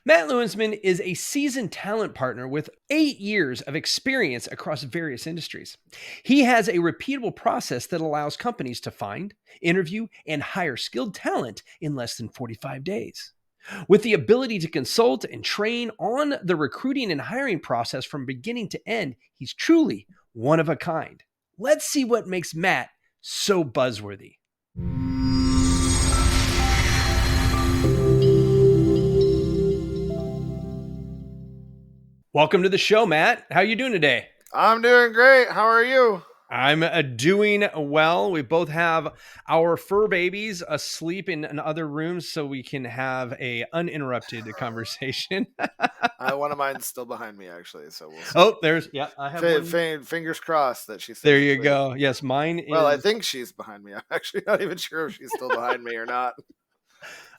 Matt Luensmann is a seasoned talent partner with 8 years of experience across various industries. He has a repeatable process that allows companies to find, interview, and hire skilled talent in less than 45 days. With the ability to consult and train on the recruiting and hiring process from beginning to end, he's truly one of a kind. Let's see what makes Matt so buzzworthy. Welcome to the show, Matt. How are you doing today? I'm doing great. How are you? I'm doing well. We both have our fur babies asleep in other rooms so we can have a uninterrupted conversation. One of mine's still behind me, actually. So we'll see. Oh, I have one. Fingers crossed that she's. There you go. Yes, mine is. Well, I think she's behind me. I'm actually not even sure if she's still behind me or not.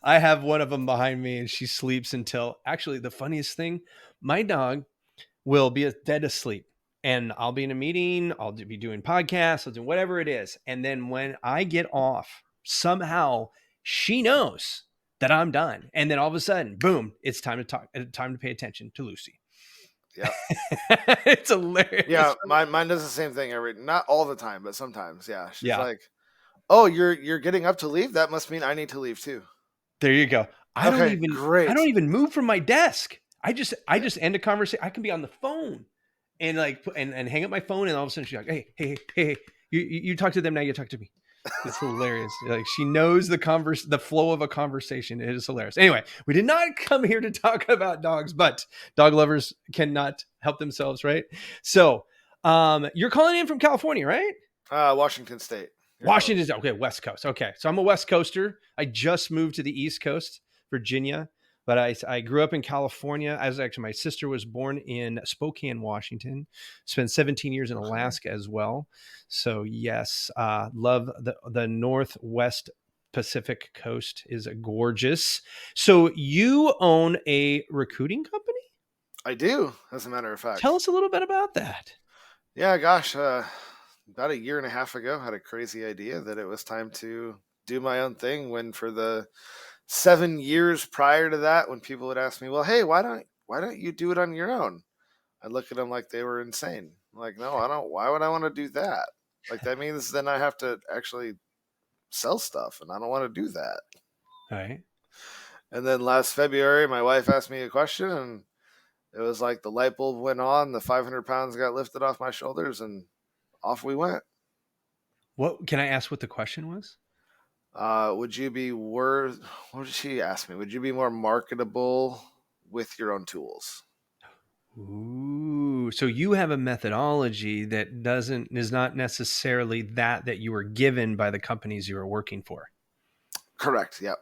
I have one of them behind me, and she sleeps until. Actually, the funniest thing, my dog will be dead asleep. And I'll be in a meeting, I'll be doing podcasts, I'll do whatever it is. And then when I get off, somehow she knows that I'm done. And then all of a sudden, boom, it's time to talk, time to pay attention to Lucy. Yeah. It's hilarious. Yeah, mine does the same thing not all the time, but sometimes. Yeah. She's like, oh, you're getting up to leave? That must mean I need to leave too. There you go. I don't even move from my desk. I just end a conversation. I can be on the phone. And and hang up my phone, and all of a sudden she's like, hey, you talk to them now. You talk to me. It's hilarious. Like she knows the flow of a conversation. It is hilarious. Anyway, we did not come here to talk about dogs, but dog lovers cannot help themselves, right? So, you're calling in from California, right? Washington State. Washington. Okay, West Coast. Okay, so I'm a West Coaster. I just moved to the East Coast, Virginia. But I grew up in California. My sister was born in Spokane, Washington. Spent 17 years in Alaska as well. So yes, love the Northwest Pacific coast is gorgeous. So you own a recruiting company? I do, as a matter of fact. Tell us a little bit about that. Yeah, gosh, about a year and a half ago, I had a crazy idea that it was time to do my own thing. When for the 7 years prior to that, when people would ask me, well, hey, why don't you do it on your own? I'd look at them like they were insane. I'm like, no, I don't. Why would I want to do that? Like, that means then I have to actually sell stuff, and I don't want to do that. All right. And then last February, my wife asked me a question, and it was like the light bulb went on, the 500 pounds got lifted off my shoulders, and off we went. What can I ask what the question was? What did she ask me? Would you be more marketable with your own tools? Ooh, so you have a methodology that is not necessarily that you were given by the companies you were working for. Correct. Yep.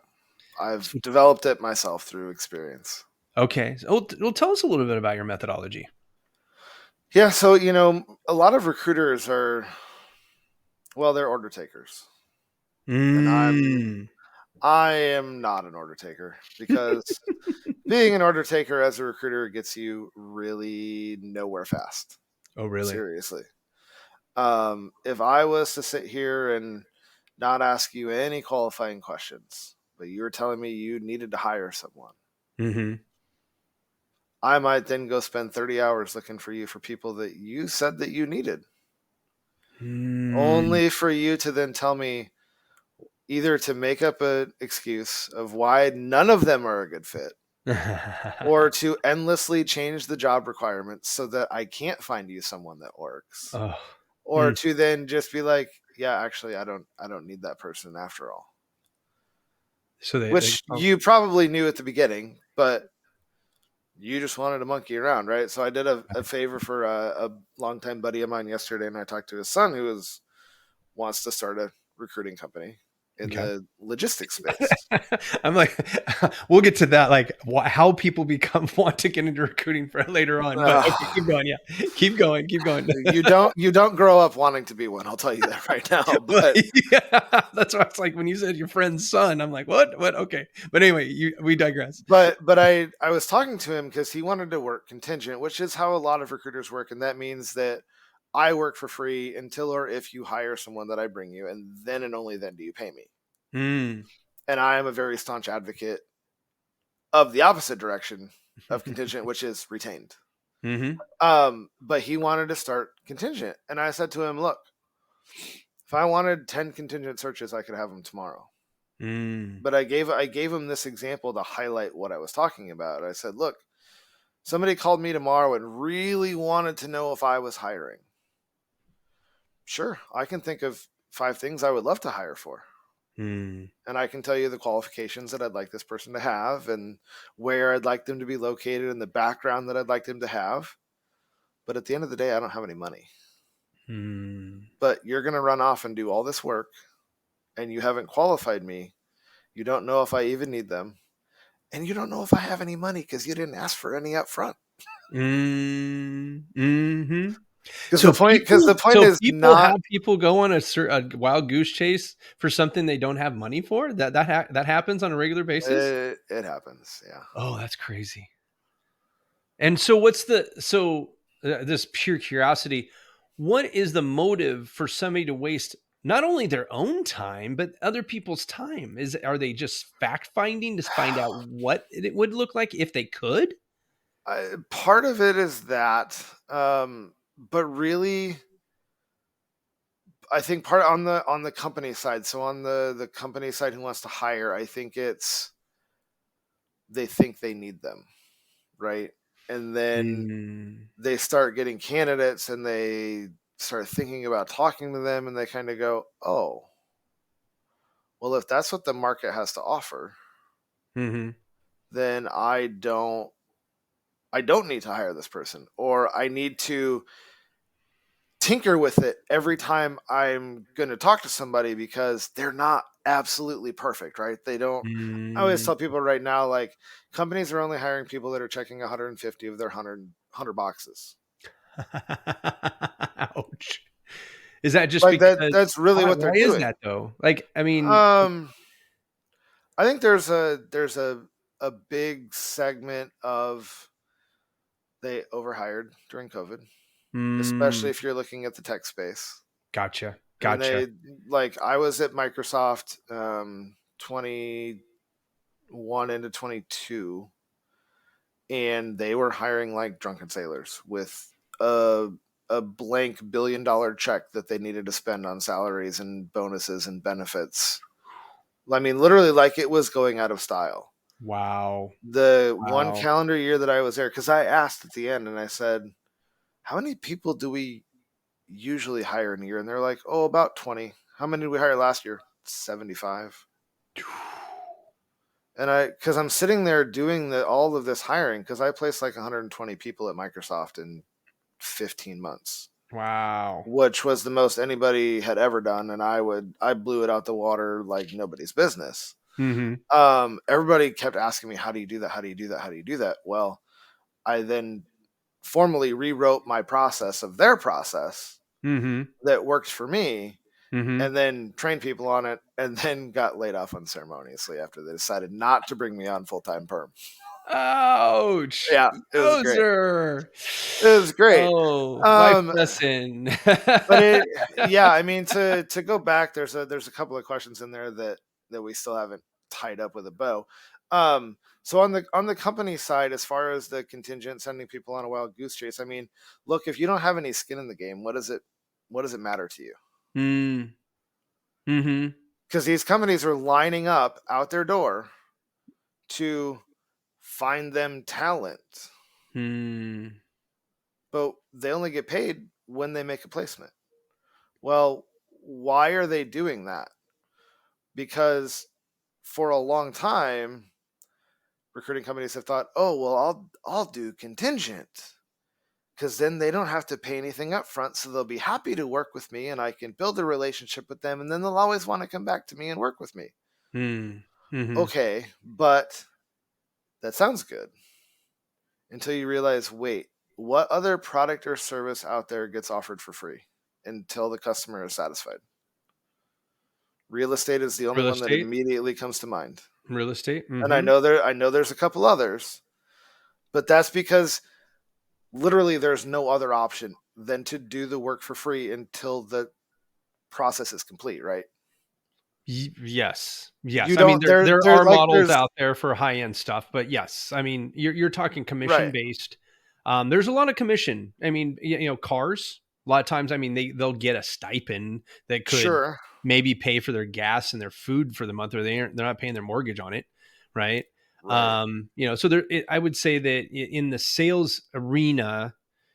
I've developed it myself through experience. Okay. Well, tell us a little bit about your methodology. Yeah. So, a lot of recruiters they're order takers. And I am not an order taker, because being an order taker as a recruiter gets you really nowhere fast. Oh, really? Seriously. If I was to sit here and not ask you any qualifying questions, but you were telling me you needed to hire someone, I might then go spend 30 hours looking for you for people that you said that you needed. Only for you to then tell me either to make up an excuse of why none of them are a good fit, or to endlessly change the job requirements so that I can't find you someone that works, or to then just be like, yeah, actually, I don't need that person after all. So you probably knew at the beginning, but you just wanted to monkey around, right? So I did a favor for a longtime buddy of mine yesterday, and I talked to his son who wants to start a recruiting company in the logistics space. I'm like, we'll get to that, like how people want to get into recruiting for later on. But okay, keep going. Yeah, keep going. You don't grow up wanting to be one. I'll tell you that right now. But yeah, that's why it's like when you said your friend's son, I'm like, what? Okay. But anyway, we digress. But I was talking to him because he wanted to work contingent, which is how a lot of recruiters work, and that means that I work for free until or if you hire someone that I bring you, and then and only then do you pay me. And I am a very staunch advocate of the opposite direction of Contingent, which is retained. But he wanted to start Contingent. And I said to him, look, if I wanted 10 Contingent searches, I could have them tomorrow. But I gave him this example to highlight what I was talking about. I said, look, somebody called me tomorrow and really wanted to know if I was hiring. Sure, I can think of 5 things I would love to hire for. And I can tell you the qualifications that I'd like this person to have and where I'd like them to be located and the background that I'd like them to have. But at the end of the day, I don't have any money. But you're going to run off and do all this work and you haven't qualified me. You don't know if I even need them. And you don't know if I have any money because you didn't ask for any up front. Because the point is people not have people go on a wild goose chase for something they don't have money for. That happens on a regular basis. It happens, yeah. Oh, that's crazy. And so, this pure curiosity? What is the motive for somebody to waste not only their own time but other people's time? Are they just fact finding to find out what it would look like if they could? Part of it is that. But really, I think part on the company side. So on the company side who wants to hire, I think they think they need them, right? And then they start getting candidates and they start thinking about talking to them and they kind of go, oh, well, if that's what the market has to offer, then I don't need to hire this person, or I need to tinker with it every time I'm going to talk to somebody because they're not absolutely perfect, right? They don't. I always tell people right now, like, companies are only hiring people that are checking 150 of their 100 boxes. Ouch. Is that just like because that's really what they're doing? Why is that though? Like, I mean, I think there's a big segment of they overhired during COVID. Especially if you're looking at the tech space. Gotcha. And I was at Microsoft 21 into 22, and they were hiring like drunken sailors with a blank $1 billion check that they needed to spend on salaries and bonuses and benefits. I mean, literally, like it was going out of style. Wow. One calendar year that I was there, because I asked at the end and I said, how many people do we usually hire in a year? And they're like, oh, about 20. How many did we hire last year? 75. And because I'm sitting there doing all of this hiring, because I placed like 120 people at Microsoft in 15 months. Wow. Which was the most anybody had ever done. And I blew it out the water like nobody's business. Everybody kept asking me, how do you do that? How do you do that? How do you do that? Well, I then formally rewrote my process of their process that worked for me, and then trained people on it, and then got laid off unceremoniously after they decided not to bring me on full-time perm. Ouch. Yeah, it was great. It was great. Oh, life lesson. But I mean, to go back, there's a couple of questions in there that we still haven't tied up with a bow. So on the company side, as far as the contingent sending people on a wild goose chase, I mean, look, if you don't have any skin in the game, what does it matter to you? Because these companies are lining up out their door to find them talent. But they only get paid when they make a placement. Well, why are they doing that? Because for a long time, recruiting companies have thought, oh, well, I'll do contingent because then they don't have to pay anything up front. So they'll be happy to work with me and I can build a relationship with them. And then they'll always want to come back to me and work with me. Okay, but that sounds good until you realize, wait, what other product or service out there gets offered for free until the customer is satisfied? Real estate is the only one that immediately comes to mind. Real estate. And I know there's a couple others, but that's because literally there's no other option than to do the work for free until the process is complete, right? Yes. You I mean, don't, there they're are like, models there's out there for high end stuff, but yes, I mean, you're talking commission right. based. There's a lot of commission. I mean, cars. A lot of times, I mean, they'll get a stipend that could Sure. maybe pay for their gas and their food for the month, or they're not paying their mortgage on it, right? Right. So I would say that in the sales arena,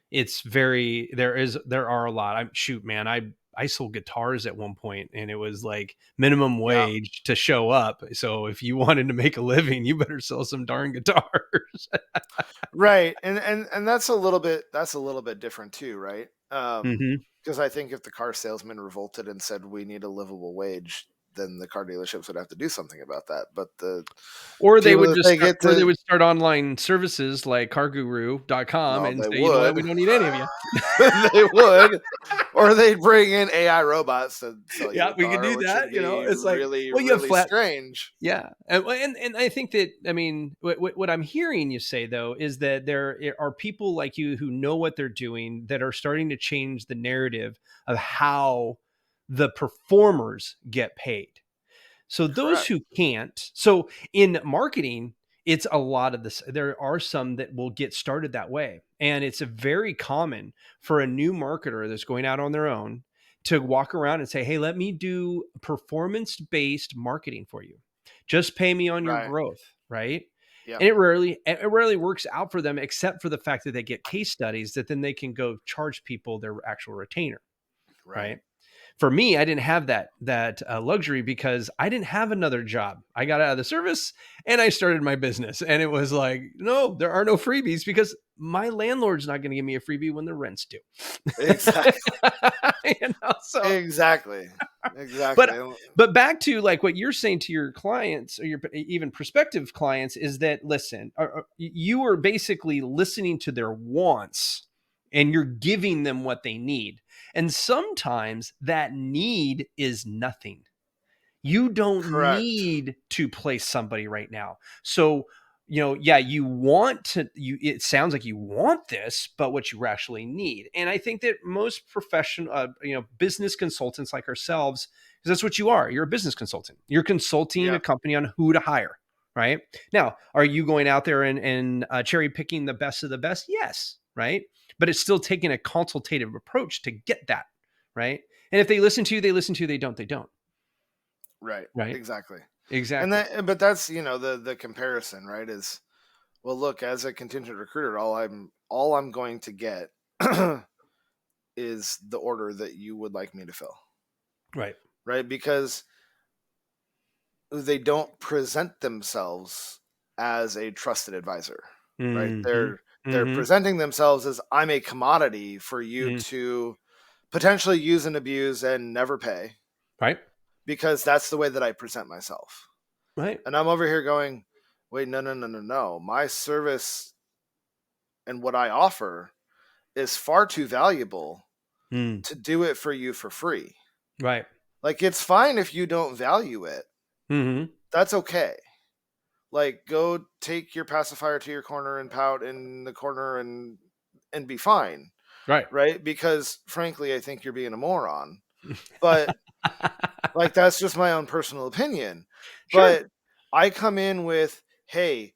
it's there are a lot. Man, I sold guitars at one point, and it was like minimum Yeah. wage to show up. So if you wanted to make a living, you better sell some darn guitars. Right. And that's a little bit different too, right? Hmm. Because I think if the car salesman revolted and said we need a livable wage, then the car dealerships would have to do something about that. But the Or they people would that just they start, get or they to, would start online services like carguru.com well, and they say, you know what, would. we don't need any of you. They would. Or they'd bring in AI robots to sell you Yeah, a we could car, do which would that. be It's like, really, well, you have really flat. strange. Yeah, and I think that, I mean, what I'm hearing you say though is that there are people like you who know what they're doing that are starting to change the narrative of how the performers get paid. So those Correct. who can't, so in marketing, it's a lot of this. There are some that will get started that way. And it's a very common for a new marketer that's going out on their own to walk around and say, hey, let me do performance-based marketing for you. Just pay me on your Right. growth, right? Yep. And it rarely works out for them, except for the fact that they get case studies that then they can go charge people their actual retainer, Right. right? For me, I didn't have that luxury because I didn't have another job. I got out of the service and I started my business, and it was like, no, there are no freebies because my landlord's not going to give me a freebie when the rent's due. Exactly. So, Exactly. but Exactly. but back to like what you're saying to your clients or your even prospective clients is that, listen, you are basically listening to their wants and you're giving them what they need. And sometimes that need is nothing. You don't Correct. need to place somebody right now. So, yeah, it sounds like you want this, but what you actually need. And I think that most professional, business consultants like ourselves, because that's what you are. You're a business consultant. You're consulting a Yep. company on who to hire. Right now, are you going out there and cherry picking the best of the best? Yes. Right. But it's still taking a consultative approach to get that. Right. And if they listen to you, they listen to you. They don't, they don't. Right. Right. Exactly. And Exactly. that, but that's, the comparison, right? Is, well, look, as a contingent recruiter, all I'm going to get is the order that you would like me to fill. Right. Right? Because they don't present themselves as a trusted advisor. Right? Mm-hmm. They're Mm-hmm. presenting themselves as, I'm a commodity for you Mm. to potentially use and abuse and never pay, Right. because that's the way that I present myself. Right. And I'm over here going, wait, no. My service and what I offer is far too valuable Mm. to do it for you for free. Right. Like, it's fine if you don't value it. Mm-hmm. That's okay. Like, go take your pacifier to your corner and pout in the corner and be fine. Right. Right? Because frankly, I think you're being a moron. But like, that's just my own personal opinion. Sure. But I come in with, hey,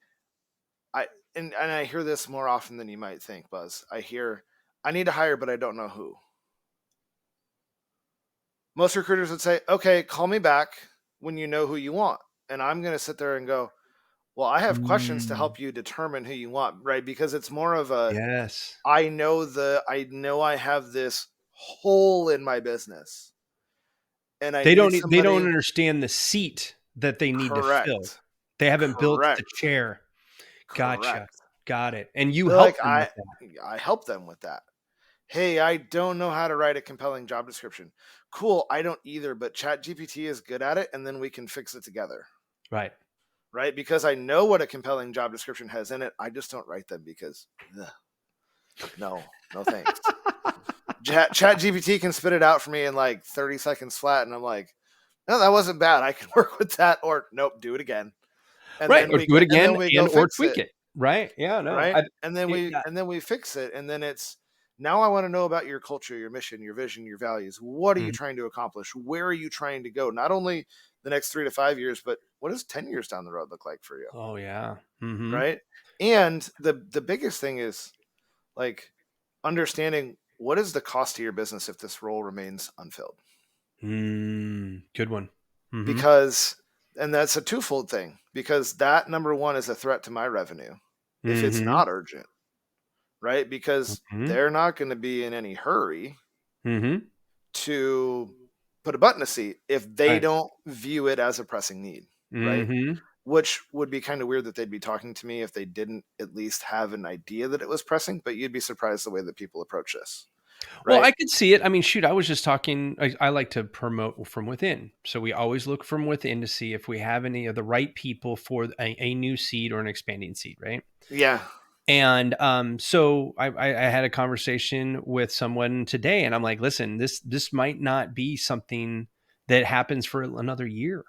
and I hear this more often than you might think, Buzz. I need to hire, but I don't know who. Most recruiters would say, okay, call me back when you know who you want. And I'm going to sit there and go, well, I have questions to Mm. help you determine who you want, right? Because it's more of a, Yes. I know I have this hole in my business and I need They don't somebody. understand the seat that they need to fill. Correct. They haven't built the Correct. chair. Gotcha. Correct. Got it. And you They're like, help them with that. I help them with that. Hey, I don't know how to write a compelling job description. Cool, I don't either, but ChatGPT is good at it, and then we can fix it together. Right. Right? Because I know what a compelling job description has in it. I just don't write them because, no thanks. ChatGPT can spit it out for me in like 30 seconds flat, and I'm like, no, that wasn't bad. I can work with that, or nope, do it again. And Right. then Or do it and again then we go and or fix tweak it. it. Right. Yeah. No. Right? And then Yeah. we fix it, and then it's Now I want to know about your culture, your mission, your vision, your values. What are you trying to accomplish? Where are you trying to go? Not only the next 3 to 5 years, but what does 10 years down the road look like for you? Oh yeah. Mm-hmm. Right. And the biggest thing is like understanding what is the cost to your business if this role remains unfilled. Good one. Mm-hmm. Because, and that's a twofold thing, because that number one is a threat to my revenue if it's not urgent, right? Because they're not going to be in any hurry to put a butt in a seat if they don't view it as a pressing need, right? Which would be kind of weird that they'd be talking to me if they didn't at least have an idea that it was pressing, but you'd be surprised the way that people approach this. Right? Well, I could see it. I mean, shoot, I was just talking. I like to promote from within. So we always look from within to see if we have any of the right people for a new seed or an expanding seed, right? Yeah. And so I had a conversation with someone today, and I'm like, listen, this might not be something that happens for another year,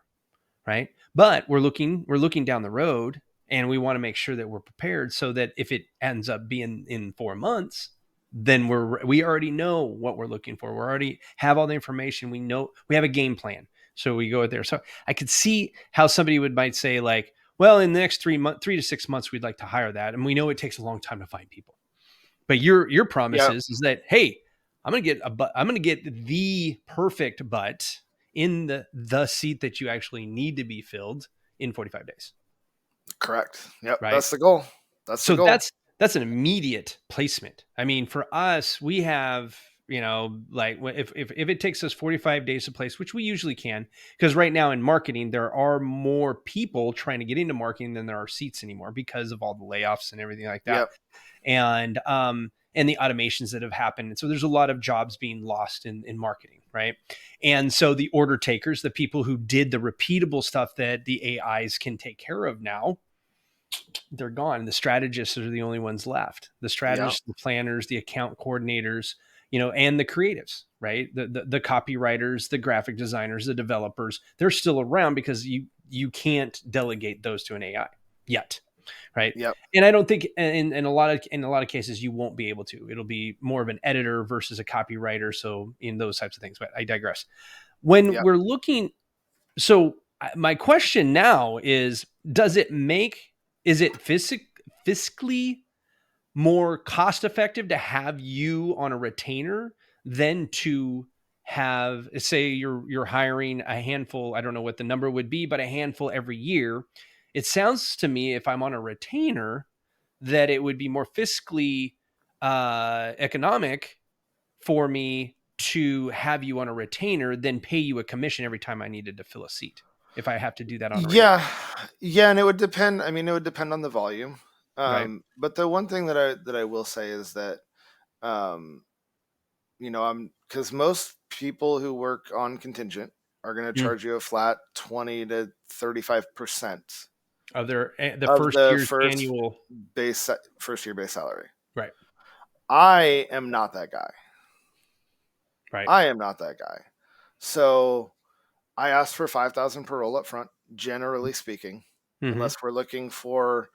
right? But we're looking down the road, and we want to make sure that we're prepared so that if it ends up being in 4 months, then we already know what we're looking for. We already have all the information. We know we have a game plan. So we go there. So I could see how somebody might say like, well, in the next 3 to 6 months, we'd like to hire that. And we know it takes a long time to find people. But your promise is that, hey, I'm going to get the perfect butt in the seat that you actually need to be filled in 45 days. Correct. Yep. Right. That's the goal. That's an immediate placement. I mean, for us, we have, like if it takes us 45 days to place, which we usually can, because right now in marketing, there are more people trying to get into marketing than there are seats anymore because of all the layoffs and everything like that. Yep. And the automations that have happened. And so there's a lot of jobs being lost in marketing, right? And so the order takers, the people who did the repeatable stuff that the AIs can take care of now, they're gone. The strategists are the only ones left. The strategists, the planners, the account coordinators, and the creatives, right? The copywriters, the graphic designers, the developers, they're still around because you can't delegate those to an AI yet. Right. Yep. And I don't think in a lot of cases you won't be able to. It'll be more of an editor versus a copywriter. So in those types of things, but I digress. When we're looking, so my question now is it fiscally more cost effective to have you on a retainer than to have, say you're hiring a handful, I don't know what the number would be, but a handful every year. It sounds to me, if I'm on a retainer, that it would be more fiscally economic for me to have you on a retainer than pay you a commission every time I needed to fill a seat. If I have to do that on a retainer. Yeah. And it would depend. I mean, it would depend on the volume. Right. But the one thing that I will say is that, because most people who work on contingent are going to charge you a flat 20 to 35% of the first year base salary. Right. I am not that guy. Right. I am not that guy. So I asked for 5,000 per roll up front, generally speaking, unless we're looking for,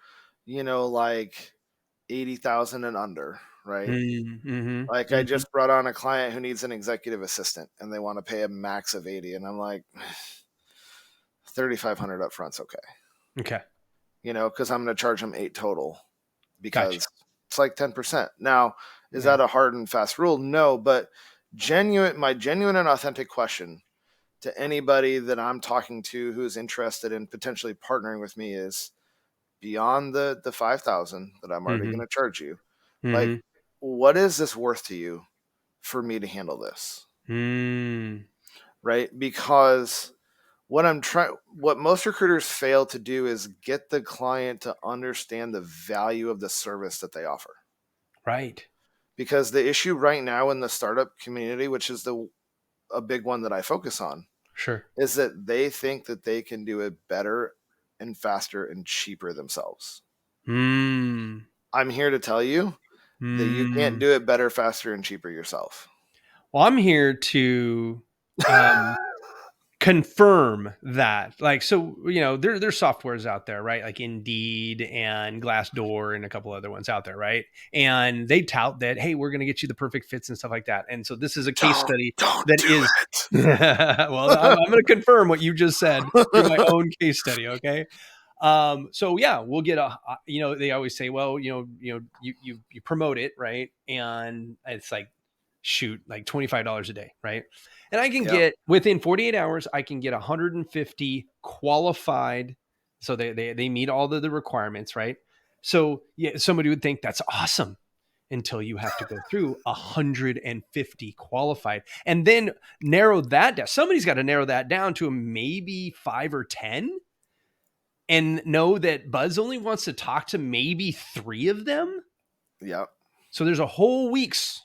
like 80,000 and under, right? Like I just brought on a client who needs an executive assistant and they want to pay a max of 80. And I'm like, 3,500 up front's okay. Okay. Because I'm going to charge them 8 total because it's like 10%. Now, is that a hard and fast rule? No, but my genuine and authentic question to anybody that I'm talking to who's interested in potentially partnering with me is, beyond the 5,000 that I'm already going to charge you, like, what is this worth to you for me to handle this? Right? Because what most recruiters fail to do is get the client to understand the value of the service that they offer. Right. Because the issue right now in the startup community, which is a big one that I focus on, is that they think that they can do it better and faster and cheaper themselves. I'm here to tell you that you can't do it better, faster, and cheaper yourself. Well, I'm here to confirm that. Like, so, there's softwares out there, right? Like Indeed and Glassdoor and a couple other ones out there, right? And they tout that, hey, we're going to get you the perfect fits and stuff like that. And so this is a case study that is, well, I'm going to confirm what you just said through my own case study. Okay. So yeah, we'll get they always say, well, you promote it, right? And it's like, shoot, like $25 a day, right? And I can get within 48 hours, I can get 150 qualified. So they meet all the requirements, right? So yeah, somebody would think that's awesome until you have to go through 150 qualified and then narrow that down. Somebody's got to narrow that down to maybe 5 or 10 and know that Buzz only wants to talk to maybe 3 of them. Yep. So there's a whole week's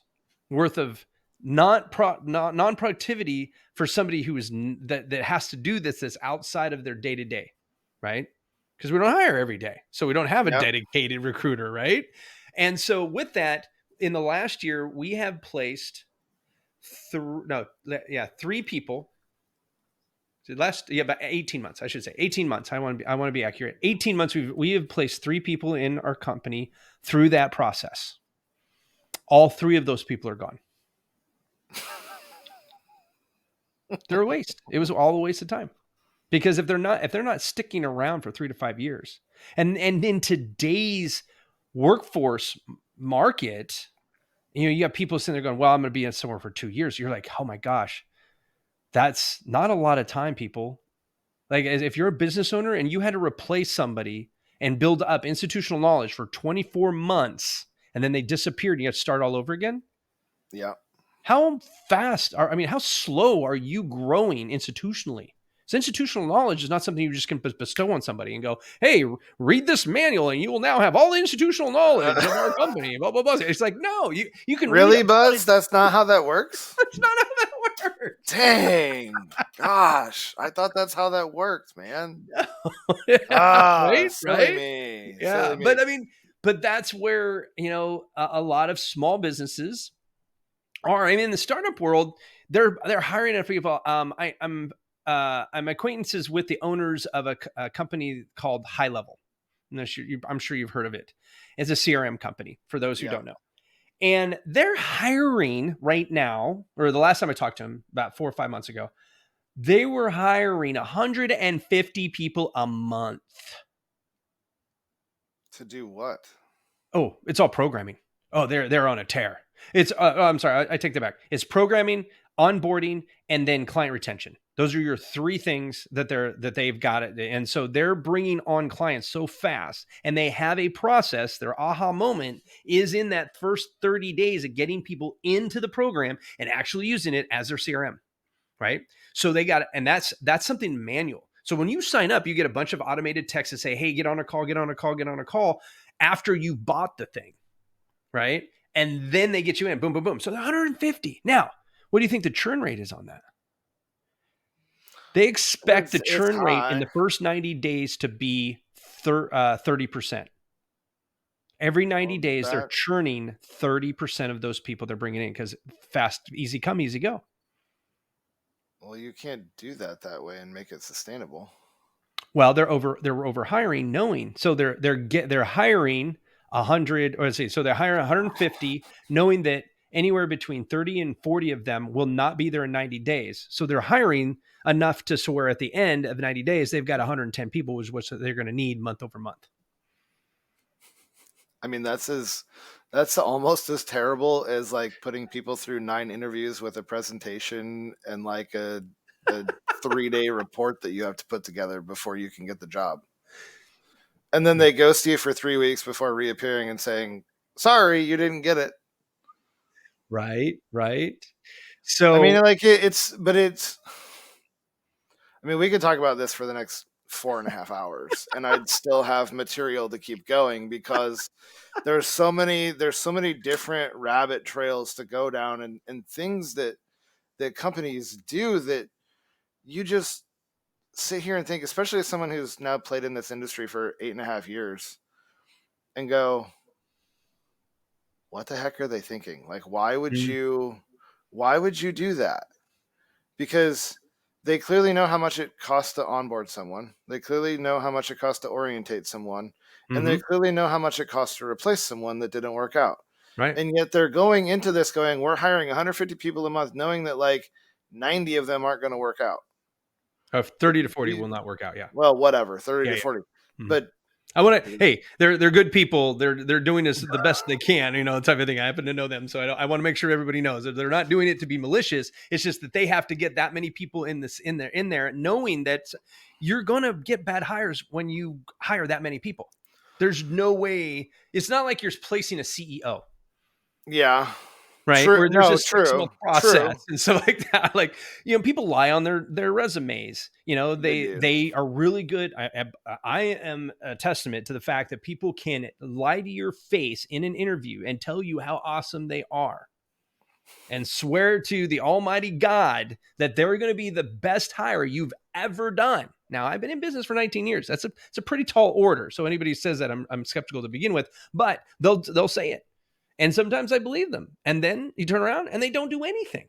worth of non-productivity for somebody who is that has to do this that's outside of their day-to-day, right? Because we don't hire every day. So we don't have a dedicated recruiter, right? And so with that, in the last year, we have placed 3 people. About 18 months, I should say 18 months. I want to be accurate. 18 months. We have placed 3 people in our company through that process. All 3 of those people are gone. They're a waste. It was all a waste of time, because if they're not sticking around for 3 to 5 years, and in today's workforce market, you got people sitting there going, well, I'm going to be in somewhere for 2 years. You're like, oh my gosh, that's not a lot of time, people. Like, if you're a business owner and you had to replace somebody and build up institutional knowledge for 24 months and then they disappeared and you have to start all over again. Yeah. How how slow are you growing institutionally? So institutional knowledge is not something you just can bestow on somebody and go, hey, read this manual and you will now have all the institutional knowledge of our company, blah, blah, blah. It's like, no, you can really, Buzz? That's not how that works? That's not how that works. Dang. Gosh. I thought that's how that worked, man. Right? Silly me. Yeah. Silly me. But that's where, a lot of small businesses are. I mean, in the startup world, they're hiring people. I'm acquaintances with the owners of a company called High Level. I'm sure you've heard of it. It's a CRM company for those who don't know. And they're hiring right now, or the last time I talked to them about 4 or 5 months ago, they were hiring 150 people a month. To do what? Oh, it's all programming. Oh, they're on a tear. It's I'm sorry, I take that back. It's programming, onboarding, and then client retention. Those are your 3 things that they've got it. And so they're bringing on clients so fast, and they have a process. Their aha moment is in that first 30 days of getting people into the program and actually using it as their CRM, right? So they got it, and that's something manual. So when you sign up, you get a bunch of automated texts that say, hey, get on a call after you bought the thing, right? And then they get you in, boom, boom, boom. So they're 150. Now, what do you think the churn rate is on that? They expect the churn rate in the first 90 days to be 30%. Every 90 days, they're churning 30% of those people they're bringing in, because fast, easy come, easy go. Well, you can't do that way and make it sustainable. Well, they're over hiring, knowing. So they're hiring 100, or let's see, so they're hiring 150, knowing that anywhere between 30 and 40 of them will not be there in 90 days. So they're hiring enough to where at the end of 90 days, they've got 110 people, which is what they're going to need month over month. I mean, that's almost as terrible as like putting people through 9 interviews with a presentation and like a 3-day report that you have to put together before you can get the job. And then they ghost you for 3 weeks before reappearing and saying, sorry, you didn't get it. Right. So, I mean, like we could talk about this for the next 4.5 hours and I'd still have material to keep going, because there's so many different rabbit trails to go down and things that companies do that you just sit here and think, especially as someone who's now played in this industry for 8.5 years, and go, what the heck are they thinking? Like, why would you do that? Because They clearly know how much it costs to onboard someone. They clearly know how much it costs to orientate someone. And they clearly know how much it costs to replace someone that didn't work out. Right. And yet they're going into this going, we're hiring 150 people a month, knowing that like 90 of them aren't going to work out. 30 to 40 will not work out. Yeah. Well, whatever, 30 to 40. But I want to, hey, they're good people. They're doing this the best they can, type of thing. I happen to know them. So I want to make sure everybody knows that they're not doing it to be malicious. It's just that they have to get that many people in there, knowing that you're going to get bad hires when you hire that many people. There's no way. It's not like you're placing a CEO. Yeah. Right. True. Where there's No, a 6-month process and stuff like that. Like, people lie on their resumes. They are really good. I am a testament to the fact that people can lie to your face in an interview and tell you how awesome they are and swear to the almighty God that they're going to be the best hire you've ever done. Now, I've been in business for 19 years. It's a pretty tall order. So anybody who says that, I'm skeptical to begin with, but they'll say it. And sometimes I believe them. And then you turn around and they don't do anything.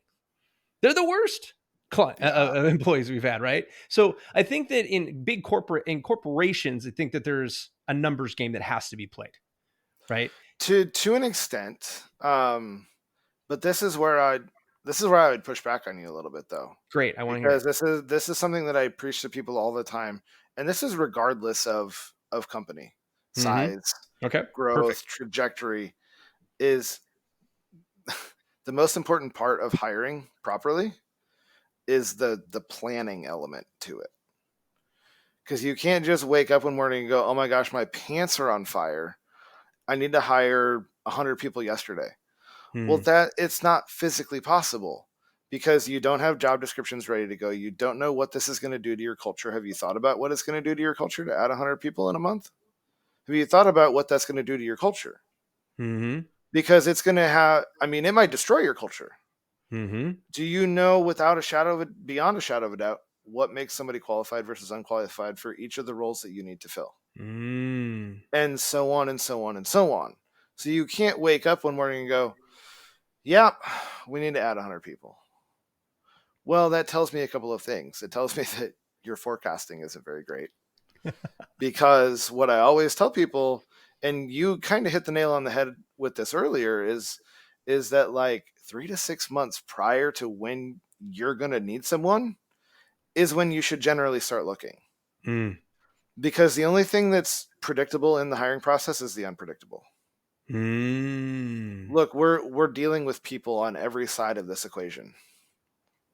They're the worst employees we've had, right? So I think that in corporations, I think that there's a numbers game that has to be played, right? To an extent. But this is where I would push back on you a little bit, though. Great, I want to hear. Because this is something that I preach to people all the time, and this is regardless of company size, growth, trajectory. Is the most important part of hiring properly is the planning element to it. Because you can't just wake up one morning and go, oh my gosh, my pants are on fire. I need to hire 100 people yesterday. Well, it's not physically possible because you don't have job descriptions ready to go. You don't know what this is going to do to your culture. Have you thought about what it's going to do to your culture to add 100 people in a month? Have you thought about what that's going to do to your culture? Because it's going to it might destroy your culture. Do you know beyond a shadow of a doubt, what makes somebody qualified versus unqualified for each of the roles that you need to fill? And so on and so on and so on. So you can't wake up one morning and go, yeah, we need to add 100 people. Well, that tells me a couple of things. It tells me that your forecasting isn't very great. Because what I always tell people, and you kind of hit the nail on the head with this earlier, is that like 3 to 6 months prior to when you're going to need someone is when you should generally start looking. Because the only thing that's predictable in the hiring process is the unpredictable. Look, we're dealing with people on every side of this equation,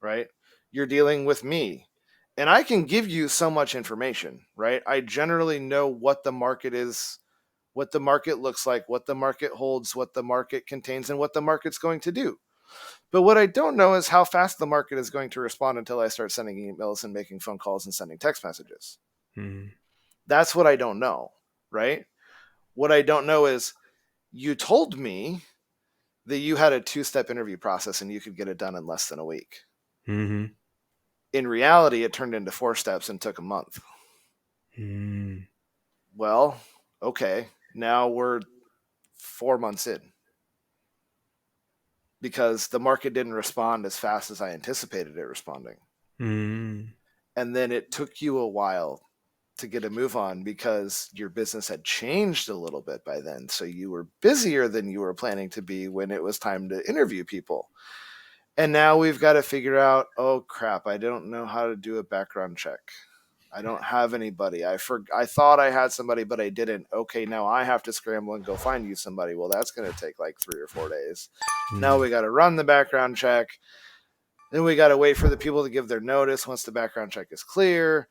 right? You're dealing with me, and I can give you so much information, right? I generally know what the market is, what the market looks like, what the market holds, what the market contains, and what the market's going to do. But what I don't know is how fast the market is going to respond until I start sending emails and making phone calls and sending text messages. That's what I don't know, right? What I don't know is, you told me that you had a 2-step interview process and you could get it done in less than a week. In reality, it turned into 4 steps and took a month. Well, okay. Now we're 4 months in because the market didn't respond as fast as I anticipated it responding. And then it took you a while to get a move on because your business had changed a little bit by then. So you were busier than you were planning to be when it was time to interview people. And now we've got to figure out, oh crap, I don't know how to do a background check. I don't have anybody. I thought I had somebody, but I didn't. Okay, now I have to scramble and go find you somebody. Well, that's going to take like 3 or 4 days. Now we got to run the background check. Then we got to wait for the people to give their notice once the background check is clear.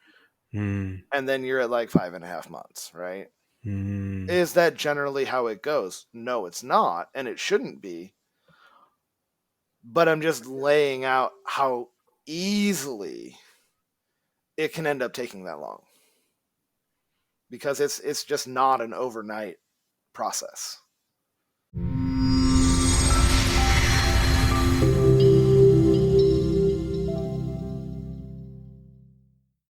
And then you're at like 5.5 months, right? Is that generally how it goes? No, it's not, and it shouldn't be. But I'm just laying out how easily it can end up taking that long. Because it's just not an overnight process.